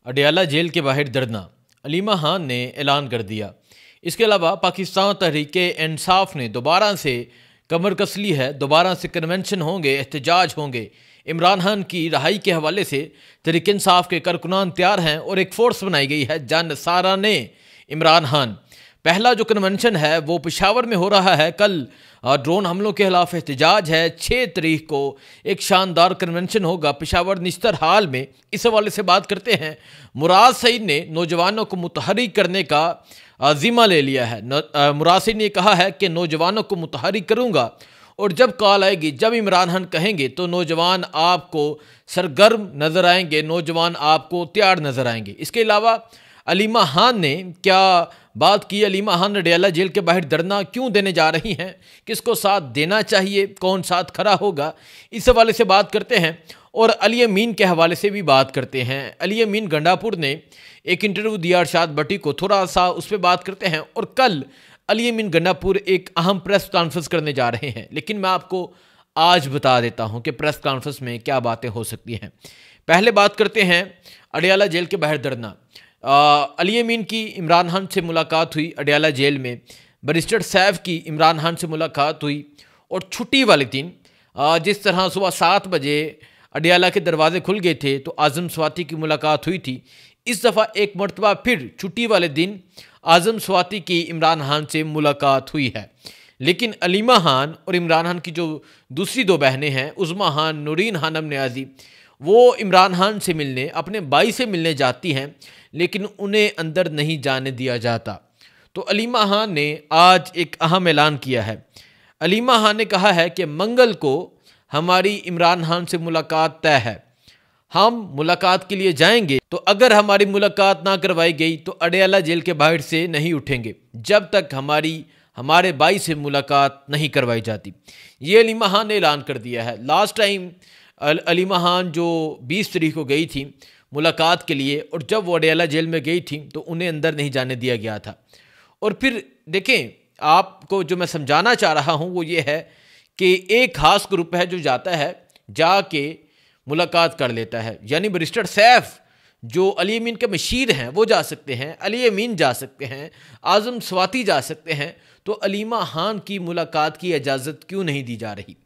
Adiala jail के बाहर धरना, अलीमा खान ने ऐलान कर दिया। इसके अलावा पाकिस्तान तहरीक-ए-इंसाफ ने दोबारा से कमर कस ली है। दोबारा से कन्वेंशन होंगे, एहतजाज होंगे। इमरान खान की रहाई के हवाले से तहरीक-ए-इंसाफ के कारकुनान तैयार हैं और एक फोर्स बनाई गई है जन सारा ने इमरान खान। पहला जो कन्वेंशन है वो पेशावर में हो रहा है। कल ड्रोन हमलों के खिलाफ एहतजाज है। 6 तारीख को एक शानदार कन्वेंशन होगा पेशावर निश्तर हाल में। इस हवाले से बात करते हैं। मुराद सईद ने नौजवानों को मुतहरिक करने का ज़िम्मा ले लिया है। मुराद सईद ने कहा है कि नौजवानों को मुतहरिक करूँगा और जब कॉल आएगी, जब इमरान खान कहेंगे तो नौजवान आपको सरगर्म नज़र आएंगे, नौजवान आपको तैयार नज़र आएंगे। इसके अलावा अलीमा खान ने क्या बात की? अलीमा खान अडयाला जेल के बाहर धरना क्यों देने जा रही हैं, किसको साथ देना चाहिए, कौन साथ खड़ा होगा, इस हवाले से बात करते हैं। और अली अमीन के हवाले से भी बात करते हैं। अली अमीन गंडापुर ने एक इंटरव्यू दिया अरशाद भट्टी को, थोड़ा सा उस पर बात करते हैं। और कल अली अमीन गंडापुर एक अहम प्रेस कॉन्फ्रेंस करने जा रहे हैं, लेकिन मैं आपको आज बता देता हूं कि प्रेस कॉन्फ्रेंस में क्या बातें हो सकती हैं। पहले बात करते हैं अडयाला जेल के बाहर धरना। अली अमीन की इमरान खान से मुलाकात हुई अडयाला जेल में। बैरिस्टर सैफ की इमरान खान से मुलाकात हुई। और छुट्टी वाले दिन जिस तरह सुबह 7 बजे अडयाला के दरवाजे खुल गए थे तो आज़म स्वाति की मुलाकात हुई थी। इस दफ़ा एक मरतबा फिर छुट्टी वाले दिन आज़म स्वाति की इमरान खान से मुलाकात हुई है। लेकिन अलीमा खान और इमरान खान की जो दूसरी 2 बहनें हैं, उज़मा खान, नूरीन खानम न्याजी, वो इमरान खान से मिलने, अपने भाई से मिलने जाती हैं, लेकिन उन्हें अंदर नहीं जाने दिया जाता। तो अलीमा खान ने आज एक अहम ऐलान किया है। अलीमा खान ने कहा है कि मंगल को हमारी इमरान खान से मुलाकात तय है। हम मुलाकात के लिए जाएंगे, तो अगर हमारी मुलाकात ना करवाई गई तो अडयाला जेल के बाहर से नहीं उठेंगे जब तक हमारे भाई से मुलाकात नहीं करवाई जाती। ये अलीमा खान ने ऐलान कर दिया है। लास्ट टाइम अलीमा खान जो 20 तारीख को गई थी मुलाकात के लिए, और जब वो अडयाला जेल में गई थी तो उन्हें अंदर नहीं जाने दिया गया था। और फिर देखें, आपको जो मैं समझाना चाह रहा हूँ वो ये है कि एक खास ग्रुप है जो जाता है, जाके मुलाकात कर लेता है। यानी बैरिस्टर सैफ जो अली अमीन के मशीर हैं वो जा सकते हैं, अली अमीन जा सकते हैं, आज़म स्वाति जा सकते हैं। तो अलीमा खान की मुलाकात की इजाज़त क्यों नहीं दी जा रही?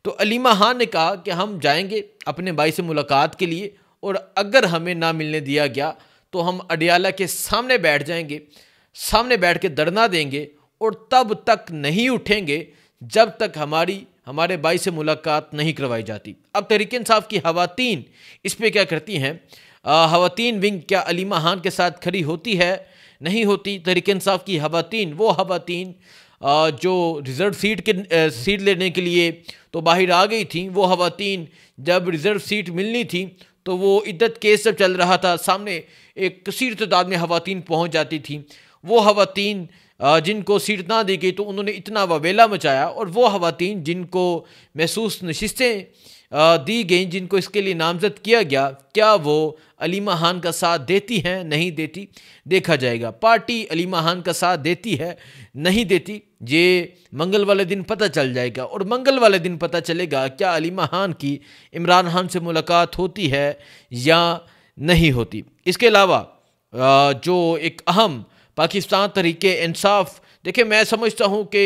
तो अलीमा खान ने कहा कि हम जाएंगे अपने भाई से मुलाकात के लिए, और अगर हमें ना मिलने दिया गया तो हम अडयाला के सामने बैठ जाएंगे, सामने बैठ के धरना देंगे और तब तक नहीं उठेंगे जब तक हमारे भाई से मुलाकात नहीं करवाई जाती। अब तहरीक-ए-इंसाफ की खवातीन इस पे क्या करती हैं? खवातीन विंग क्या अलीमा खान के साथ खड़ी होती है? नहीं होती। तहरीक-ए-इंसाफ की खवातीन, वो खवातीन जो रिज़र्व सीट लेने के लिए तो बाहर आ गई थी, वो खवातीन जब रिज़र्व सीट मिलनी थी तो वो इद्दत केस जब चल रहा था, सामने एक कसीर तादाद में खवातीन पहुँच जाती थी। वो खवातीन जिनको सीट ना दी गई तो उन्होंने इतना ववेला मचाया, और वो खवातीन जिनको महसूस नशिस्तें दी गई, जिनको इसके लिए नामजद किया गया, क्या वो अलीमा खान का साथ देती हैं? नहीं देती। देखा जाएगा। पार्टी अलीमा खान का साथ देती है, नहीं देती, ये मंगल वाले दिन पता चल जाएगा। और मंगल वाले दिन पता चलेगा क्या अलीमा खान की इमरान खान से मुलाकात होती है या नहीं होती। इसके अलावा जो एक अहम पाकिस्तान तहरीक-ए-इंसाफ, देखिए मैं समझता हूँ कि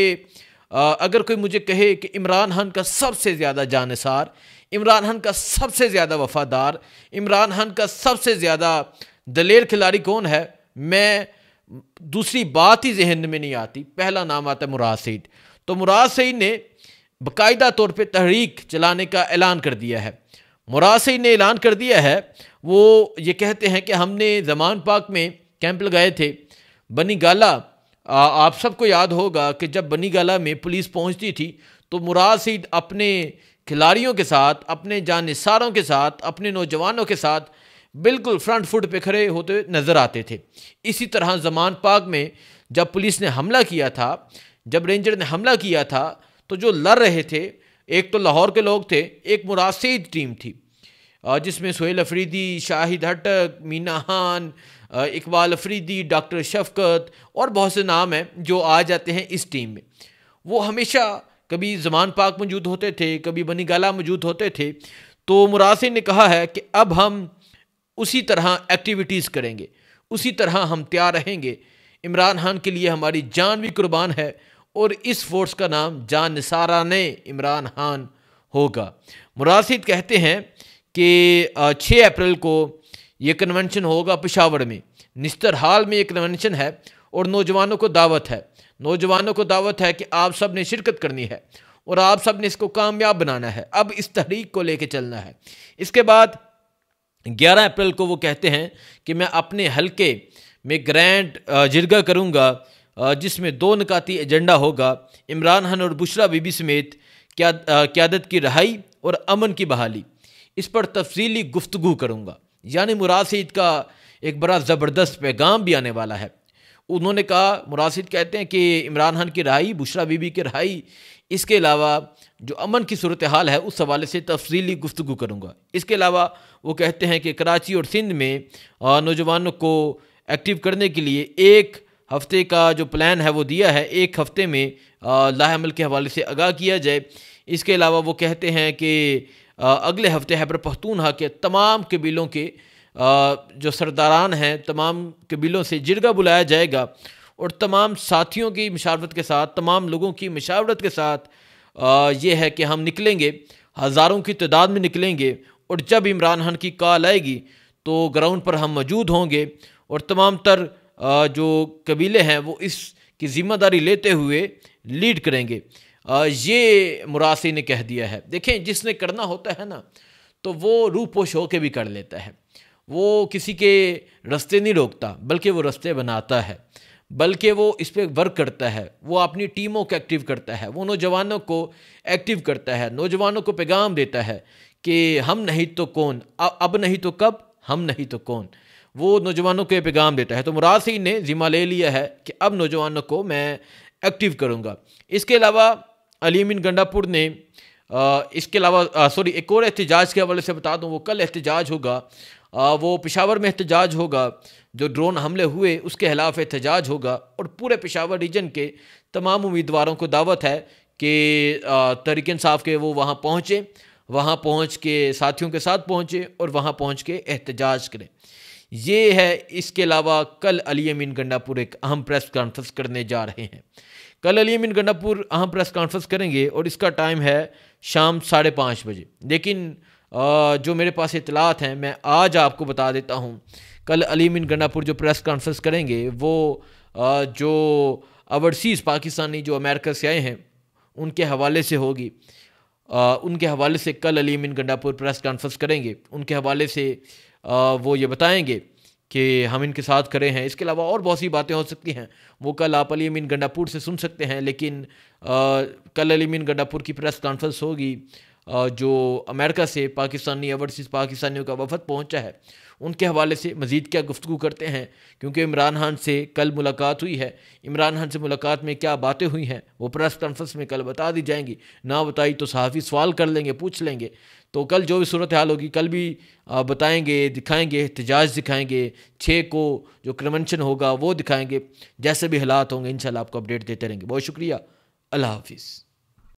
अगर कोई मुझे कहे कि इमरान खान का सबसे ज़्यादा जानिसार, इमरान खान का सबसे ज़्यादा वफ़ादार, इमरान खान का सबसे ज़्यादा दलेर खिलाड़ी कौन है, मैं दूसरी बात ही जहन में नहीं आती। पहला नाम आता है मुराद सईद। तो मुराद सईद ने बाकायदा तौर पे तहरीक चलाने का ऐलान कर दिया है। मुराद सईद ने ऐलान कर दिया है, वो ये कहते हैं कि हमने ज़मान पाक में कैंप लगाए थे। बनी गाला, आप सबको याद होगा कि जब बनी गाला में पुलिस पहुंचती थी तो मुराद सईद अपने खिलाड़ियों के साथ, अपने जानिसारों के साथ, अपने नौजवानों के साथ बिल्कुल फ्रंट फुट पे खड़े होते नज़र आते थे। इसी तरह ज़मान पाक में जब पुलिस ने हमला किया था, जब रेंजर ने हमला किया था, तो जो लड़ रहे थे, एक तो लाहौर के लोग थे, एक मुराद सईद टीम थी जिसमें सुहेल अफरीदी, शाहिद हटक, मीना खान, इकबाल अफरीदी, डॉक्टर शफकत और बहुत से नाम हैं जो आ जाते हैं इस टीम में। वो हमेशा कभी ज़मान पाक मौजूद होते थे, कभी बनी गाला मौजूद होते थे। तो मुराद सईद ने कहा है कि अब हम उसी तरह एक्टिविटीज़ करेंगे, उसी तरह हम तैयार रहेंगे। इमरान खान के लिए हमारी जान भी कुर्बान है और इस फोर्स का नाम जान निसाराने इमरान खान होगा। मुरासिद कहते हैं कि 6 अप्रैल को ये कन्वेंशन होगा पेशावर में, निस्तर हाल में ये कन्वेंशन है और नौजवानों को दावत है, नौजवानों को दावत है कि आप सब ने शिरकत करनी है और आप सब ने इसको कामयाब बनाना है। अब इस तहरीक को लेके चलना है। इसके बाद 11 अप्रैल को वो कहते हैं कि मैं अपने हलके में ग्रैंड जिरगा करूँगा जिसमें 2 निकाती एजेंडा होगा, इमरान खान और बुशरा बीबी समेत क़यादत की रहाई और अमन की बहाली। इस पर तफसीली गुफ्तगू करूँगा। यानी मुरासिद का एक बड़ा ज़बरदस्त पैगाम भी आने वाला है। उन्होंने कहा, मुरासिद कहते हैं कि इमरान खान की रहाई, बुशरा बीबी की रहाई, इसके अलावा जो अमन की सूरत हाल है उस हवाले से तफसीली गुफ्तगू करूँगा। इसके अलावा वो कहते हैं कि कराची और सिंध में नौजवानों को एक्टिव करने के लिए 1 हफ़्ते का जो प्लान है वो दिया है, 1 हफ़्ते में लाहेमल के हवाले से आगाह किया जाए। इसके अलावा वो कहते हैं कि अगले हफ्ते खैबर पख्तूनख्वा के तमाम कबीलों के जो सरदारान हैं, तमाम कबीलों से जिरगा बुलाया जाएगा और तमाम साथियों की मशावरत के साथ, तमाम लोगों की मशावरत के साथ ये है कि हम निकलेंगे, हज़ारों की तादाद में निकलेंगे और जब इमरान खान की कॉल आएगी तो ग्राउंड पर हम मौजूद होंगे और तमाम तर जो कबीले हैं वो इसकी ज़िम्मेदारी लेते हुए लीड करेंगे। ये मुरासी ने कह दिया है। देखें, जिसने करना होता है ना तो वो रूह पोश होकर भी कर लेता है। वो किसी के रास्ते नहीं रोकता बल्कि वो रास्ते बनाता है, बल्कि वो इस पर वर्क करता है। वो अपनी टीमों को एक्टिव करता है, वो नौजवानों को एक्टिव करता है, नौजवानों को पैगाम देता है कि हम नहीं तो कौन, अब नहीं तो कब, हम नहीं तो कौन। वो नौजवानों को पैगाम देता है। तो मुरासी ने ज़िम्मा ले लिया है कि अब नौजवानों को मैं एक्टिव करूँगा। इसके अलावा अली अमीन गंडापुर ने इसके अलावा एक और एहतजाज के हवाले से बता दूँ, वो कल एहतजाज होगा, वो पेशावर में एहतजाज होगा। जो ड्रोन हमले हुए उसके खिलाफ एहतजाज होगा और पूरे पेशावर रीजन के तमाम उम्मीदवारों को दावत है कि तहरीक इंसाफ के वो वहाँ पहुँचें, वहाँ पहुँच के साथियों के साथ पहुँचे और वहाँ पहुँच के एहतजाज करें। ये है। इसके अलावा कल अली अमीन गंडापुर एक अहम प्रेस कॉन्फ्रेंस करने जा रहे हैं। कल अली अमीन गंडापुर अहम प्रेस कॉन्फ्रेंस करेंगे और इसका टाइम है शाम 5:30 बजे। लेकिन जो मेरे पास इतलात हैं मैं आज आपको बता देता हूँ। कल अली अमीन गंडापुर जो प्रेस कॉन्फ्रेंस करेंगे वो जो ओवरसीज़ पाकिस्तानी जो अमेरिका से आए हैं उनके हवाले से होगी। उनके हवाले से कल अली अमीन गंडापुर प्रेस कॉन्फ्रेंस करेंगे। उनके हवाले से वो ये बताएंगे कि हम इनके साथ खड़े हैं। इसके अलावा और बहुत सी बातें हो सकती हैं, वो कल आप अली अमीन गंडापुर से सुन सकते हैं। लेकिन कल अली अमीन गंडापुर की प्रेस कॉन्फ्रेंस होगी। जो अमेरिका से पाकिस्तानी ओवरसीज़ पाकिस्तानियों का वफद पहुंचा है उनके हवाले से मज़ीद क्या गुफ्तगू करते हैं, क्योंकि इमरान खान से कल मुलाकात हुई है। इमरान खान से मुलाकात में क्या बातें हुई हैं वो प्रेस कॉन्फ्रेंस में कल बता दी जाएंगी। ना बताई तो सहाफ़ी सवाल कर लेंगे, पूछ लेंगे। तो कल जो भी सूरत हाल होगी कल भी बताएंगे, दिखाएंगे, एहतजाज दिखाएंगे। 6 को जो कन्वेंशन होगा वो दिखाएंगे। जैसे भी हालात होंगे इंशाल्लाह आपको अपडेट देते रहेंगे। बहुत शुक्रिया। अल्लाह हाफिज़।